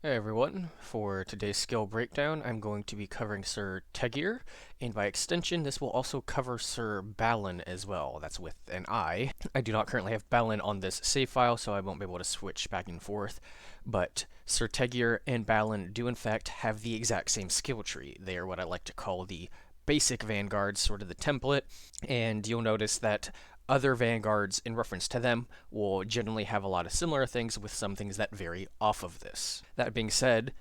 Hey everyone, for today's skill breakdown I'm going to be covering Sir Tegyr, and by extension this will also cover Sir Balin as well, that's with an I. I do not currently have Balin on this save file, so I won't be able to switch back and forth, but Sir Tegyr and Balin do in fact have the exact same skill tree. They are what I like to call the basic Vanguards, sort of the template, and you'll notice that other Vanguards in reference to them will generally have a lot of similar things with some things that vary off of this. That being said,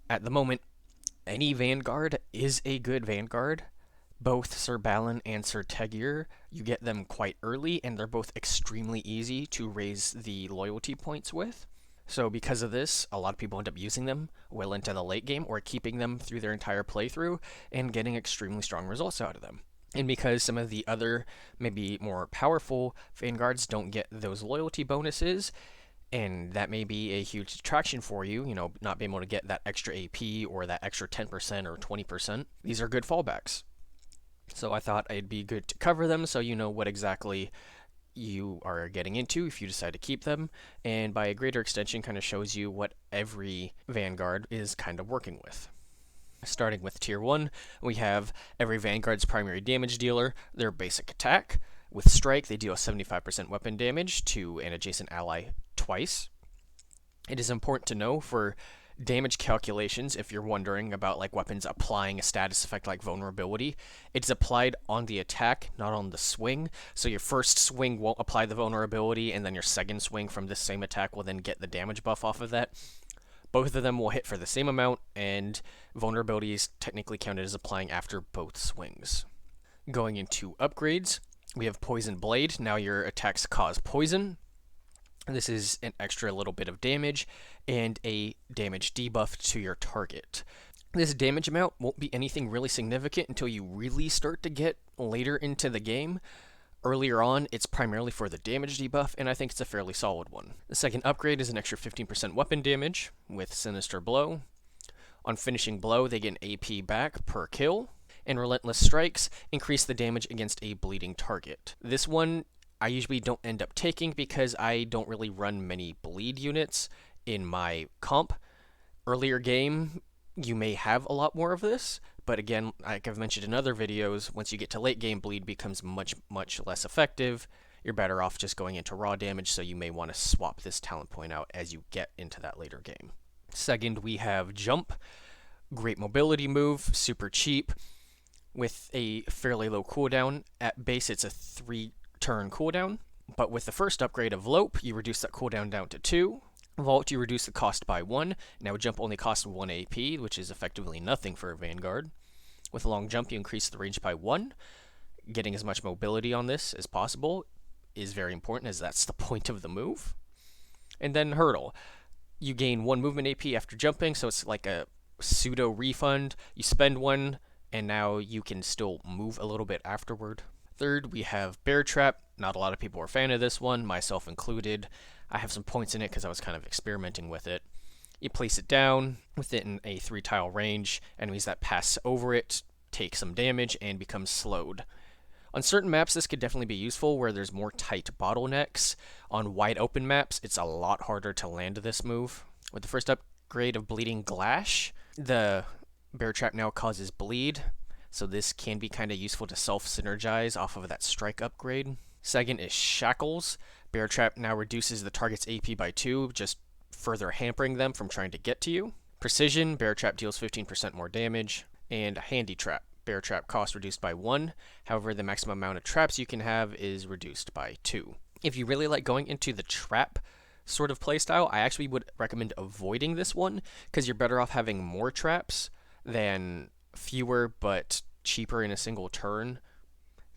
at the moment, any Vanguard is a good Vanguard. Both Sir Balin and Sir Tegyr, you get them quite early, and they're both extremely easy to raise the loyalty points with. So because of this, a lot of people end up using them well into the late game or keeping them through their entire playthrough and getting extremely strong results out of them. And because some of the other, maybe more powerful Vanguards don't get those loyalty bonuses, and that may be a huge detraction for you, not being able to get that extra AP or that extra 10% or 20%, these are good fallbacks. So I thought it'd be good to cover them so you know what exactly you are getting into if you decide to keep them, and by a greater extension kind of shows you what every Vanguard is kind of working with. Starting with Tier 1, we have every Vanguard's primary damage dealer, their basic attack. With Strike, they deal 75% weapon damage to an adjacent ally twice. It is important to know for damage calculations, if you're wondering about like weapons applying a status effect like vulnerability, it's applied on the attack, not on the swing. So your first swing won't apply the vulnerability, and then your second swing from this same attack will then get the damage buff off of that. Both of them will hit for the same amount, and vulnerability is technically counted as applying after both swings. Going into upgrades, we have Poison Blade. Now your attacks cause poison. This is an extra little bit of damage and a damage debuff to your target. This damage amount won't be anything really significant until you really start to get later into the game. Earlier on, it's primarily for the damage debuff, and I think it's a fairly solid one. The second upgrade is an extra 15% weapon damage with Sinister Blow. On finishing blow, they get an AP back per kill, and Relentless Strikes increase the damage against a bleeding target. This one I usually don't end up taking because I don't really run many bleed units in my comp. Earlier game, you may have a lot more of this, but again, like I've mentioned in other videos, once you get to late game, bleed becomes much less effective. You're better off just going into raw damage, so you may want to swap this talent point out as you get into that later game. Second, we have Jump. Great mobility move, super cheap, with a fairly low cooldown. At base, it's a 3-turn cooldown, but with the first upgrade of Lope, you reduce that cooldown down to 2. Vault, you reduce the cost by 1. Now Jump only costs 1 AP, which is effectively nothing for a Vanguard. With Long Jump, you increase the range by 1. Getting as much mobility on this as possible is very important, as that's the point of the move. And then Hurdle. You gain 1 movement AP after jumping, so it's like a pseudo refund. You spend 1, and now you can still move a little bit afterward. Third, we have Bear Trap. Not a lot of people are a fan of this one, myself included. I have some points in it because I was kind of experimenting with it. You place it down within a 3-tile range. Enemies that pass over it take some damage and become slowed. On certain maps, this could definitely be useful where there's more tight bottlenecks. On wide open maps, it's a lot harder to land this move. With the first upgrade of Bleeding Glash, the Bear Trap now causes bleed, so this can be kind of useful to self-synergize off of that Strike upgrade. Second is Shackles. Bear Trap now reduces the target's AP by 2, just further hampering them from trying to get to you. Precision, Bear Trap deals 15% more damage. And Handy Trap. Bear Trap cost reduced by 1, however the maximum amount of traps you can have is reduced by 2. If you really like going into the trap sort of playstyle, I actually would recommend avoiding this one, because you're better off having more traps than fewer but cheaper in a single turn.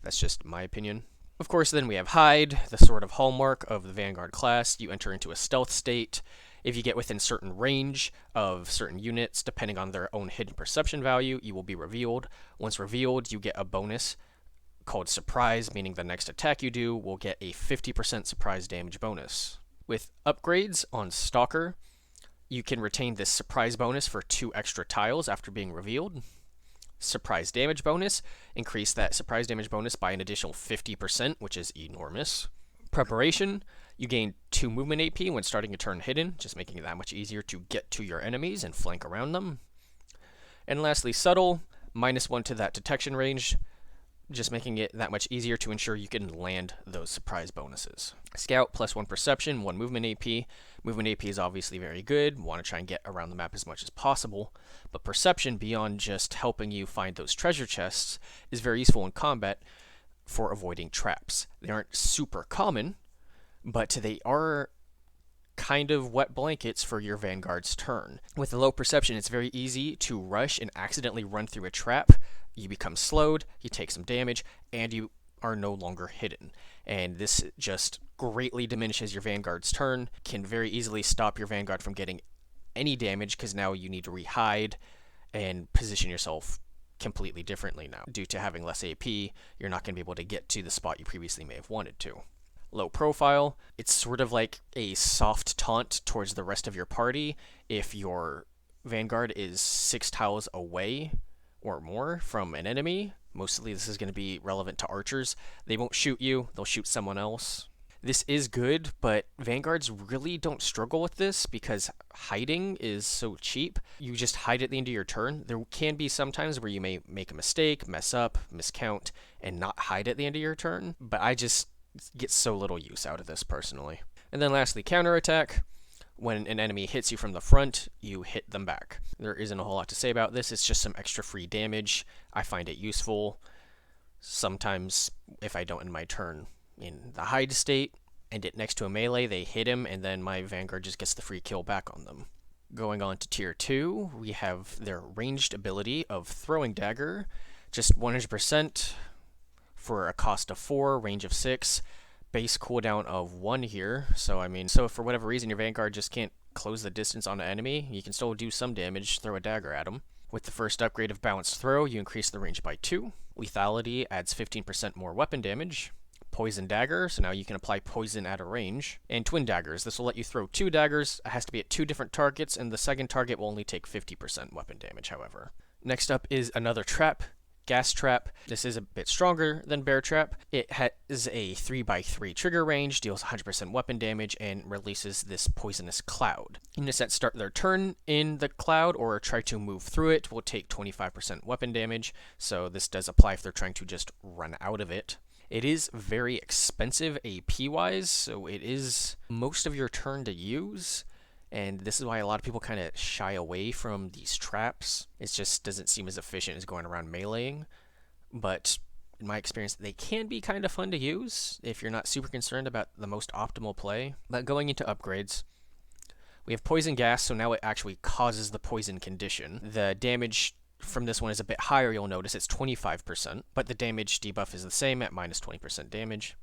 That's just my opinion. Of course, then we have Hide, the sort of hallmark of the Vanguard class. You enter into a stealth state. If you get within certain range of certain units, depending on their own hidden perception value, you will be revealed. Once revealed, you get a bonus called Surprise, meaning the next attack you do will get a 50% surprise damage bonus. With upgrades on Stalker, you can retain this surprise bonus for 2 extra tiles after being revealed. Surprise damage bonus, increase that surprise damage bonus by an additional 50%, which is enormous. Preparation, You gain 2 movement AP when starting a turn hidden, just making it that much easier to get to your enemies and flank around them. And lastly, subtle, -1 to that detection range, just making it that much easier to ensure you can land those surprise bonuses. Scout, +1 perception, 1 movement AP. Movement AP is obviously very good, want to try and get around the map as much as possible, but perception, beyond just helping you find those treasure chests, is very useful in combat for avoiding traps. They aren't super common, but they are kind of wet blankets for your Vanguard's turn. With a low perception, it's very easy to rush and accidentally run through a trap. You become slowed, you take some damage, and you are no longer hidden. And this just greatly diminishes your Vanguard's turn, can very easily stop your Vanguard from getting any damage because now you need to rehide and position yourself completely differently now. Due to having less AP, you're not going to be able to get to the spot you previously may have wanted to. Low profile, it's sort of like a soft taunt towards the rest of your party if your Vanguard is 6 tiles away or more from an enemy. Mostly this is going to be relevant to archers. They won't shoot you, they'll shoot someone else. This is good, but Vanguards really don't struggle with this because hiding is so cheap. You just hide at the end of your turn. There can be some times where you may make a mistake, mess up, miscount, and not hide at the end of your turn, but I just get so little use out of this personally. And then lastly, counterattack. When an enemy hits you from the front, you hit them back. There isn't a whole lot to say about this. It's just some extra free damage. I find it useful. Sometimes, if I don't end my turn in the hide state, and it next to a melee, they hit him, and then my Vanguard just gets the free kill back on them. Going on to tier 2, we have their ranged ability of Throwing Dagger. Just 100% for a cost of 4, range of 6. Base cooldown of 1 here, so if for whatever reason your Vanguard just can't close the distance on an enemy, you can still do some damage, throw a dagger at them. With the first upgrade of Balanced Throw, you increase the range by 2. Lethality adds 15% more weapon damage. Poison Dagger, so now you can apply poison at a range. And Twin Daggers, this will let you throw 2 daggers, it has to be at 2 different targets, and the second target will only take 50% weapon damage, however. Next up is another trap, Gas Trap. This is a bit stronger than Bear Trap. It has a 3x3 trigger range, deals 100% weapon damage, and releases this poisonous cloud. Units that start their turn in the cloud or try to move through it will take 25% weapon damage, so this does apply if they're trying to just run out of it. It is very expensive AP-wise, so it is most of your turn to use. And this is why a lot of people kind of shy away from these traps. It just doesn't seem as efficient as going around meleeing. But in my experience, they can be kind of fun to use if you're not super concerned about the most optimal play. But going into upgrades, we have Poison Gas, so now it actually causes the poison condition. The damage from this one is a bit higher, you'll notice it's 25%, but the damage debuff is the same at minus 20% damage.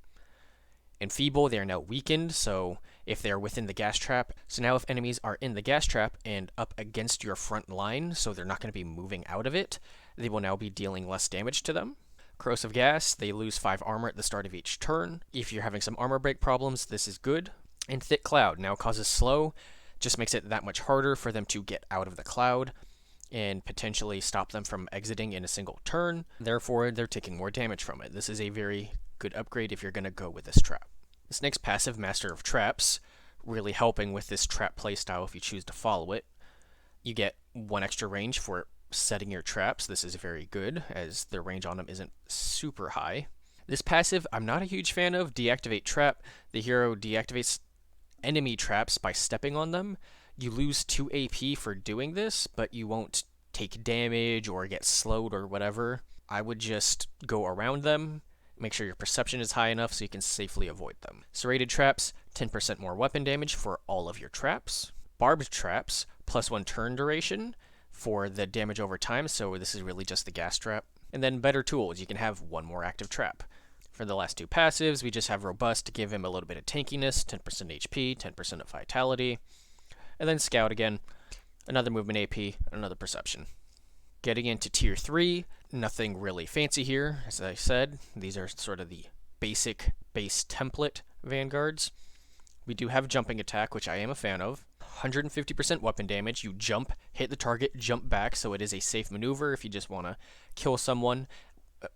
Enfeeble, they are now weakened, so if they are within the gas trap. So now if enemies are in the gas trap and up against your front line, so they're not going to be moving out of it, they will now be dealing less damage to them. Corrosive Gas, they lose 5 armor at the start of each turn. If you're having some armor break problems, this is good. And Thick Cloud now causes slow, just makes it that much harder for them to get out of the cloud and potentially stop them from exiting in a single turn. Therefore, they're taking more damage from it. This is a very good upgrade if you're going to go with this trap. This next passive, Master of Traps, really helping with this trap playstyle if you choose to follow it. You get 1 extra range for setting your traps. This is very good, as the range on them isn't super high. This passive, I'm not a huge fan of. Deactivate Trap. The hero deactivates enemy traps by stepping on them. You lose 2 AP for doing this, but you won't take damage or get slowed or whatever. I would just go around them, make sure your perception is high enough so you can safely avoid them. Serrated Traps, 10% more weapon damage for all of your traps. Barbed Traps, +1 turn duration for the damage over time, so this is really just the gas trap. And then Better Tools, you can have 1 more active trap. For the last 2 passives, we just have Robust to give him a little bit of tankiness, 10% HP, 10% of Vitality. And then Scout again, another movement AP, another perception. Getting into tier 3, nothing really fancy here, as I said. These are sort of the basic base template Vanguards. We do have Jumping Attack, which I am a fan of. 150% weapon damage. You jump, hit the target, jump back, so it is a safe maneuver if you just want to kill someone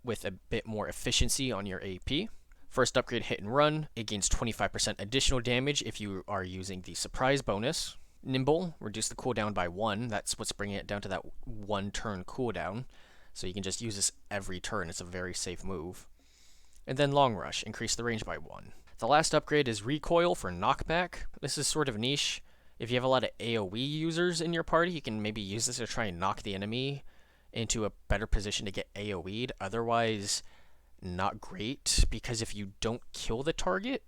with a bit more efficiency on your AP. First upgrade, Hit and Run. It gains 25% additional damage if you are using the surprise bonus. Nimble, reduce the cooldown by 1. That's what's bringing it down to that 1 turn cooldown. So you can just use this every turn. It's a very safe move. And then Long Rush, increase the range by 1. The last upgrade is Recoil for knockback. This is sort of niche. If you have a lot of AoE users in your party, you can maybe use this to try and knock the enemy into a better position to get AoE'd. Otherwise, not great, because if you don't kill the target,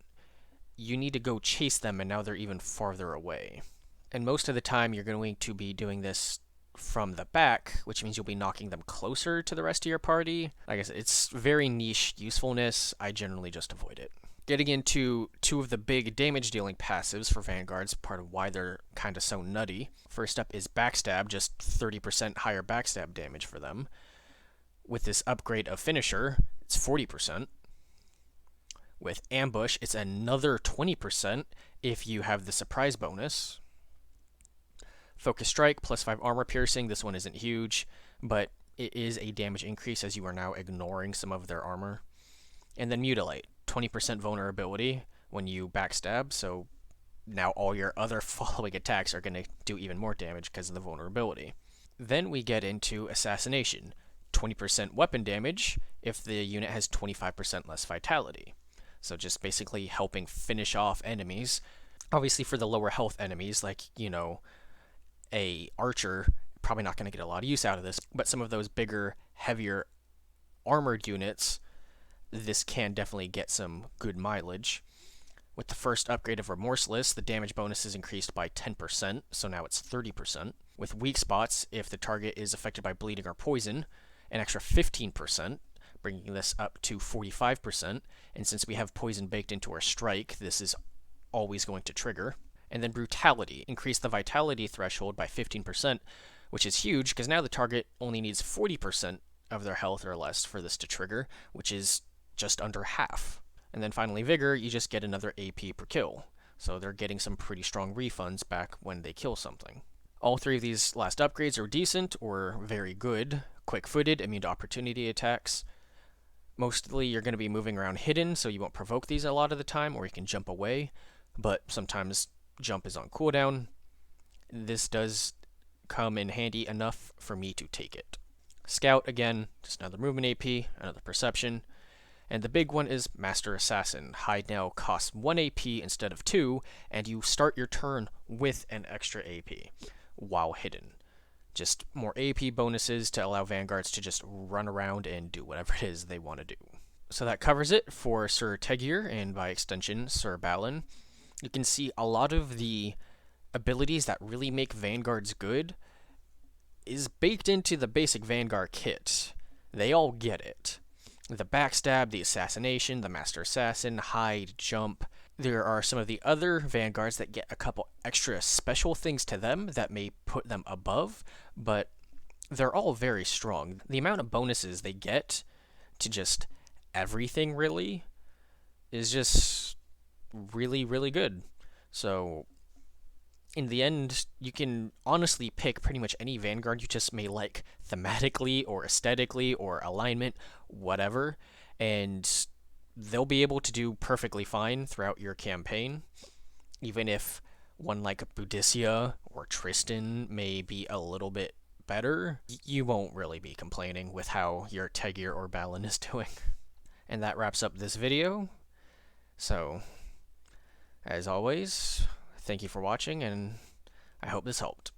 you need to go chase them, and now they're even farther away. And most of the time, you're going to be doing this from the back, which means you'll be knocking them closer to the rest of your party. Like I said, it's very niche usefulness. I generally just avoid it. Getting into two of the big damage dealing passives for Vanguards, part of why they're kind of so nutty. First up is Backstab, just 30% higher backstab damage for them. With this upgrade of Finisher, it's 40%. With Ambush, it's another 20% if you have the surprise bonus. Focus Strike, plus 5 armor piercing. This one isn't huge, but it is a damage increase as you are now ignoring some of their armor. And then Mutilate, 20% vulnerability when you backstab, so now all your other following attacks are going to do even more damage because of the vulnerability. Then we get into Assassination, 20% weapon damage if the unit has 25% less vitality. So just basically helping finish off enemies. Obviously for the lower health enemies, like, a archer, probably not going to get a lot of use out of this, but some of those bigger, heavier armored units, this can definitely get some good mileage. With the first upgrade of Remorseless, the damage bonus is increased by 10%, so now it's 30%. With Weak Spots, if the target is affected by bleeding or poison, an extra 15%, bringing this up to 45%, and since we have poison baked into our strike, this is always going to trigger. And then Brutality, increase the vitality threshold by 15%, which is huge, because now the target only needs 40% of their health or less for this to trigger, which is just under half. And then finally Vigor, you just get another AP per kill, so they're getting some pretty strong refunds back when they kill something. All three of these last upgrades are decent or very good. Quick-footed, immune to opportunity attacks. Mostly you're going to be moving around hidden, so you won't provoke these a lot of the time, or you can jump away, but sometimes jump is on cooldown. This does come in handy enough for me to take it. Scout, again, just another movement AP, another perception. And the big one is Master Assassin. Hide now costs 1 AP instead of 2, and you start your turn with an extra AP while hidden. Just more AP bonuses to allow Vanguards to just run around and do whatever it is they want to do. So that covers it for Sir Tegyr, and by extension, Sir Balin. You can see a lot of the abilities that really make Vanguards good is baked into the basic Vanguard kit. They all get it. The Backstab, the Assassination, the Master Assassin, Hide, Jump. There are some of the other Vanguards that get a couple extra special things to them that may put them above, but they're all very strong. The amount of bonuses they get to just everything, really, is just really, really good. So in the end, you can honestly pick pretty much any Vanguard you just may like thematically or aesthetically or alignment, whatever, and they'll be able to do perfectly fine throughout your campaign. Even if one like Boudicca or Tristan may be a little bit better, you won't really be complaining with how your Tegyr or Balin is doing. And that wraps up this video. So, as always, thank you for watching, and I hope this helped.